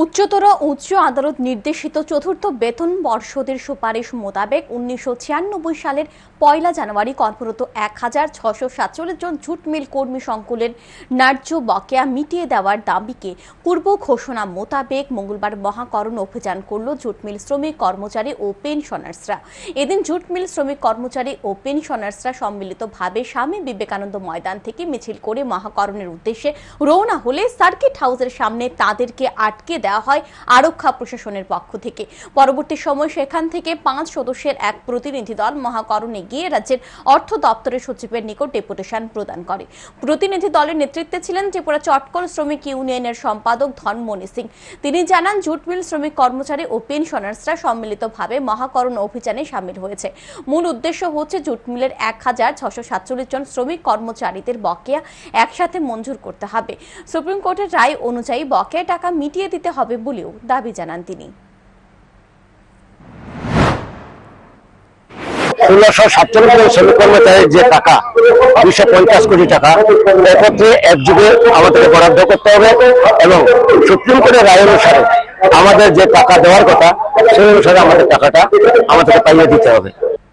উচ্চতর উচ্চ আদালত নির্দেশিত চতুর্থ বেতন পর্ষদের সুপারিশ মোতাবেক ১৯৯৬ সালের ১ জানুয়ারি কর্মরত ১,৬৪৭ জন জুট মিল কর্মী সংকুলের ন্যায্য বকেয়া মিটিয়ে দেওয়ার দাবিকে পূর্ব ঘোষণা মোতাবেক মঙ্গলবার মহাকরণ অভিযান করল জুট মিল শ্রমিক কর্মচারী ও পেনশনার্সরা। এদিন জুট মিল শ্রমিক কর্মচারী ও পেনশনার্সরা সম্মিলিতভাবে স্বামী বিবেকানন্দ ময়দান থেকে মিছিল করে মহাকরণের উদ্দেশ্যে রওনা হলে সার্কিট হাউসের সামনে তাদেরকে আটকে দেওয়া হয় আরক্ষা প্রশাসনের পক্ষ থেকে। পরবর্তী সময় সেখান থেকে ৫ সদস্যের এক প্রতিনিধি দল মহাকরণে গিয়ে রাজ্যের অর্থ দপ্তরের সচিবের নিকট ডেপুটেশন প্রদান করে। প্রতিনিধি দলের নেতৃত্বে ছিলেন ত্রিপুরা চটকল শ্রমিক ইউনিয়নের সম্পাদক ধনমণি সিং। তিনি জানান, জুট মিল শ্রমিক কর্মচারী ও পেনশনার্সরা সম্মিলিতভাবে মহাকরণ অভিযানে সামিল হয়েছে। মূল উদ্দেশ্য হচ্ছে জুট মিলের ১,৬৪৭ জন শ্রমিক কর্মচারীদের বকেয়া একসাথে মঞ্জুর করতে হবে। সুপ্রিম কোর্টের রায় অনুযায়ী বকেয়া টাকা মিটিয়ে দিতে হবে বলেও দাবি জানান তিনি। ১৬৪৭ জন শ্রমিক কর্মচারীর যে টাকা ২৫০ কোটি টাকা একত্রে একযোগে আমাদেরকে বরাদ্দ করতে হবে এবং সুপ্রিম কোর্টের রায় অনুসারে আমাদের যে টাকা দেওয়ার কথা সেই অনুসারে আমাদের টাকাটা আমাদেরকে পাইয়ে দিতে হবে।